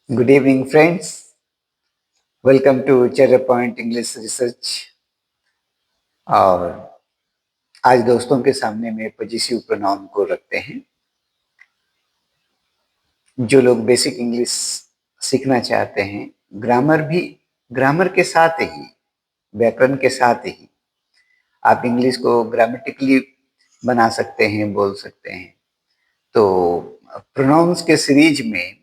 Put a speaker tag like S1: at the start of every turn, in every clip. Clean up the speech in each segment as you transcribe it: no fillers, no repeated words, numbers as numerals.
S1: Good evening, friends. Welcome to Cherry Point English Research. और आज दोस्तों के सामने में पॉजिटिव प्रोनाउन को रखते हैं। जो लोग बेसिक इंग्लिश सीखना चाहते हैं, ग्रामर के साथ ही, व्याकरण के साथ ही आप इंग्लिश को ग्रामेटिकली बना सकते हैं, बोल सकते हैं। तो प्रोनाउंस के सीरीज में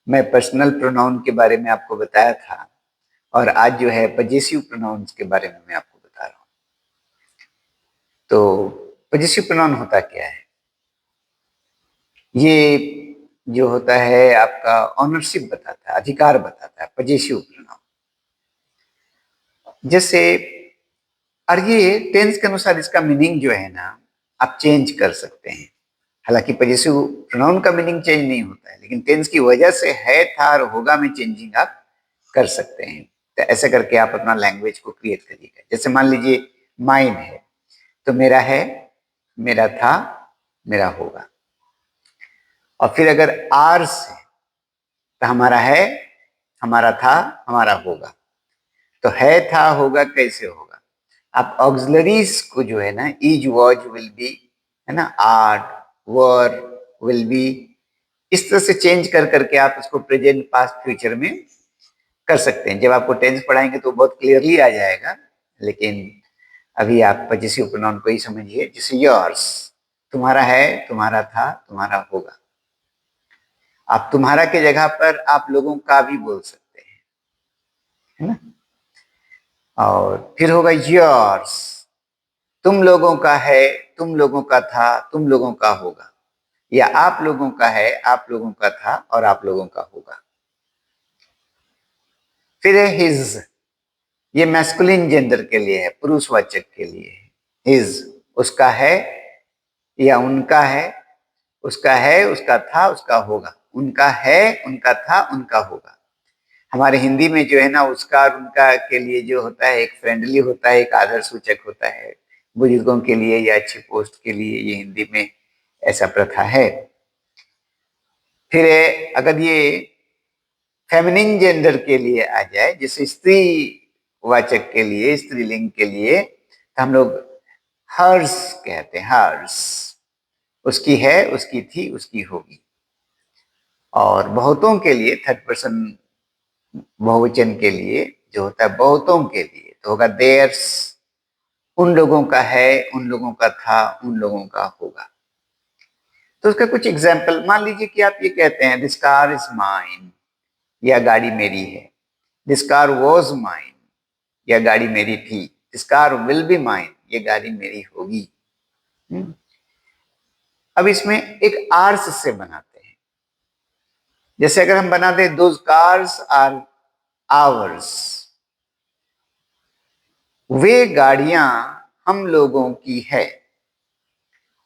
S1: मैं पर्सनल प्रोनाउन के बारे में आपको बताया था और आज जो है पॉजिटिव प्रोनाउंस के बारे में मैं आपको बता रहा हूँ। तो पॉजिटिव प्रोनाउन होता क्या है? ये जो होता है आपका ऑनरशिप बताता है, अधिकार बताता है, पॉजिटिव प्रोनाउन। जैसे और ये टेंस के अनुसार इसका मीनिंग जो है ना, आप चेंज कर सकते हैं। हालांकि पॉजिटिव प्रोनाउन का मीनिंग चेंज नहीं होता है, लेकिन टेंस की वजह से है, था और होगा में चेंजिंग आप कर सकते हैं। तो ऐसे करके आप अपना लैंग्वेज को क्रिएट करिएगा। जैसे मान लीजिए माइन है, तो मेरा है, मेरा था, मेरा होगा। और फिर अगर आर्स है तो हमारा है, हमारा था, हमारा होगा। तो है, था, होगा कैसे होगा? आप ऑक्सिलरीज को जो है ना, इज, वॉज, विल बी, है ना, आर, वर, विल बी, इस तरह से चेंज कर करके आप इसको प्रेजेंट, पास्ट, फ्यूचर में कर सकते हैं। जब आपको टेंस पढ़ाएंगे तो बहुत क्लियरली आ जाएगा, लेकिन अभी आप पॉजिटिव प्रोनाउन को ही समझिए। जैसे योर्स, तुम्हारा है, तुम्हारा था, तुम्हारा होगा। आप तुम्हारा के जगह पर आप लोगों का भी बोल सकते हैं, है ना। और फिर होगा योर्स, तुम लोगों का है, तुम लोगों का था, तुम लोगों का होगा। या आप लोगों का है, आप लोगों का था और आप लोगों का होगा। फिर है हिज, ये मैस्कुलिन जेंडर के लिए है, पुरुषवाचक के लिए है। हिज, उसका है या उनका है, उसका है, उसका था, उसका होगा। उनका है, उनका था, उनका होगा। हमारे हिंदी में जो है ना, उसका और उनका के लिए जो होता है, एक फ्रेंडली होता है, एक आदर सूचक होता है। बुजुर्गों के लिए या अच्छी पोस्ट के लिए ये हिंदी में ऐसा प्रथा है। फिर अगर ये फेमिनिन जेंडर के लिए आ जाए, जैसे स्त्री वाचक के लिए, स्त्रीलिंग के लिए, तो हम लोग हर्स कहते हैं। हर्स, उसकी है, उसकी थी, उसकी होगी। और बहुतों के लिए, थर्ड पर्सन बहुवचन के लिए जो होता है, बहुतों के लिए तो होगा देयर्स, उन लोगों का है, उन लोगों का था, उन लोगों का होगा। तो उसका कुछ एग्जाम्पल मान लीजिए कि आप ये कहते हैं, दिस कार इज माइन, यह गाड़ी मेरी है। दिस कार वॉज माइन, यह गाड़ी मेरी थी। This car will be mine, ये गाड़ी मेरी होगी। अब इसमें एक आर्स से बनाते हैं। जैसे अगर हम बना दें, दोज कार्स आर आवर्स, वे गाड़ियां हम लोगों की है।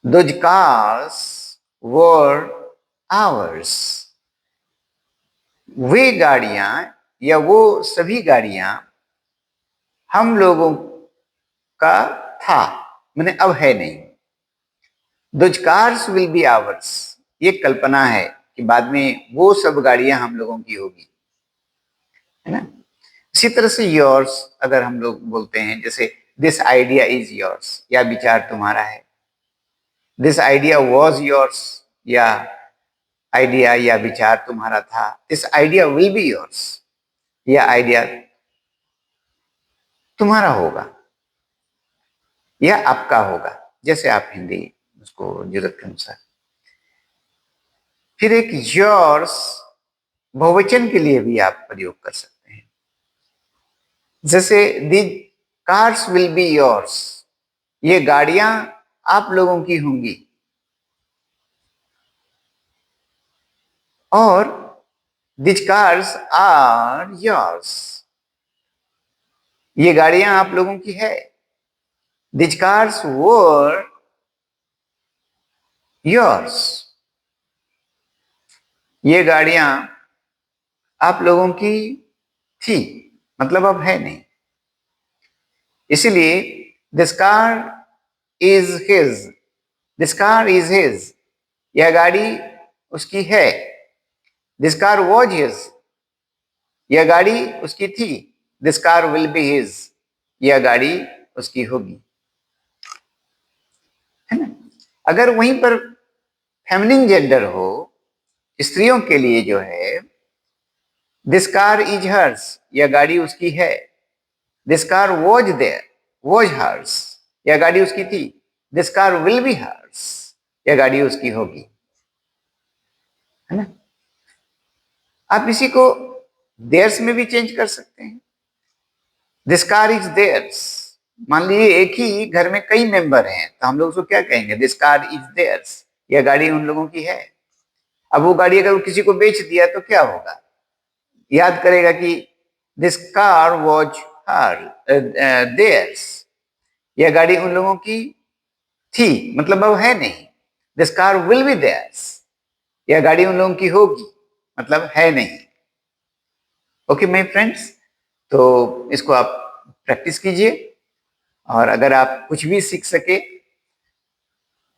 S1: दोज कार्स वर आवर्स, वे गाड़ियां या वो सभी गाड़ियां हम लोगों का था, मैंने अब है नहीं। Those cars will be hours, ये कल्पना है कि बाद में वो सब गाड़ियां हम लोगों की होगी, है ना। इसी तरह से योर्स अगर हम लोग बोलते हैं, जैसे दिस आइडिया इज योर्स, या विचार तुम्हारा है। दिस आइडिया वॉज योर्स, या आइडिया या विचार तुम्हारा था। This idea will be yours, या आइडिया तुम्हारा होगा या आपका होगा, जैसे आप हिंदी उसको जरूरत के अनुसार। फिर एक योर्स बहुवचन के लिए भी आप प्रयोग कर सकते हैं। जैसे दी कार्स विल बी योर्स, ये गाड़ियां आप लोगों की होंगी। और दिस कार्स आर योर्स, ये गाड़ियां आप लोगों की है। दिस कार्स वर योर्स, ये गाड़ियां आप लोगों की थी, मतलब अब है नहीं। इसीलिए this car is his, this car is his, यह गाड़ी उसकी है। दिस कार वॉज हिज, यह गाड़ी उसकी थी। This car will be his, यह गाड़ी उसकी होगी, है ना। अगर वहीं पर फेमिनिन जेंडर हो, स्त्रियों के लिए जो है, दिस कार इज हर्स, यह गाड़ी उसकी है। This car was there, was hers, यह गाड़ी उसकी थी। This car will be hers, यह गाड़ी उसकी होगी, है ना। आप इसी को देयर्स में भी चेंज कर सकते हैं। दिस कार इज देयर्स, मान लीजिए एक ही घर में कई मेंबर हैं, तो हम लोग उसको क्या कहेंगे? दिस कार इज देयर्स, यह गाड़ी उन लोगों की है। अब वो गाड़ी अगर किसी को बेच दिया तो क्या होगा? याद करेगा कि this car was her theirs, यह गाड़ी उन लोगों की थी, मतलब अब है नहीं। This car will be theirs, यह गाड़ी उन लोगों की होगी, मतलब है नहीं। ओके माय फ्रेंड्स, तो इसको आप प्रैक्टिस कीजिए, और अगर आप कुछ भी सीख सके,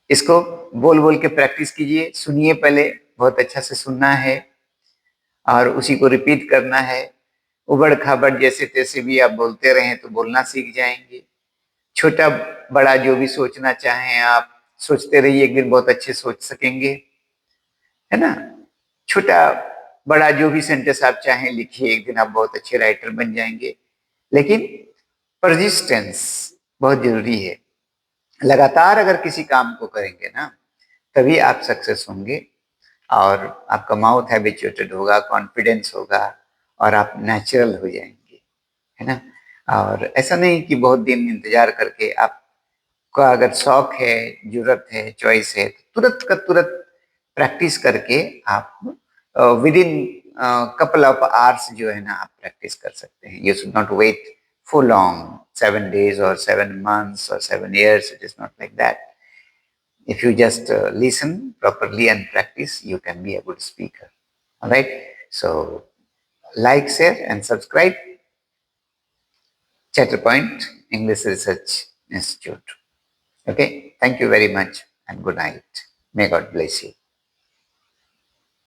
S1: इसको बोल बोल के प्रैक्टिस कीजिए। सुनिए पहले, बहुत अच्छा से सुनना है और उसी को रिपीट करना है। उबड़ खाबड़ जैसे तैसे भी आप बोलते रहें तो बोलना सीख जाएंगे। छोटा बड़ा जो भी सोचना चाहें आप सोचते रहिए, एक दिन बहुत अच्छे सोच सकेंगे, है ना। छोटा बड़ा जो भी सेंटेंस आप चाहें लिखिए, एक दिन आप बहुत अच्छे राइटर बन जाएंगे। लेकिन परसिस्टेंस बहुत जरूरी है। लगातार अगर किसी काम को करेंगे ना, तभी आप सक्सेस होंगे, और आपका माउथ हैबिचुएटेड होगा, कॉन्फिडेंस होगा, और आप नेचुरल हो जाएंगे, है ना। और ऐसा नहीं कि बहुत दिन इंतजार करके, आपका अगर शौक है, जरूरत है, चॉइस है, तो तुरंत का तुरंत प्रैक्टिस करके आप with in couple of hours जो है ना, आप प्रैक्टिस कर सकते हैं। You should not wait for long, 7 days or 7 months or 7 years. It is not like that. If you just listen properly and practice, you can be a good speaker. All right. So like, share, and subscribe Chatterpoint English Research Institute. Okay. Thank you very much and good night. May God bless you.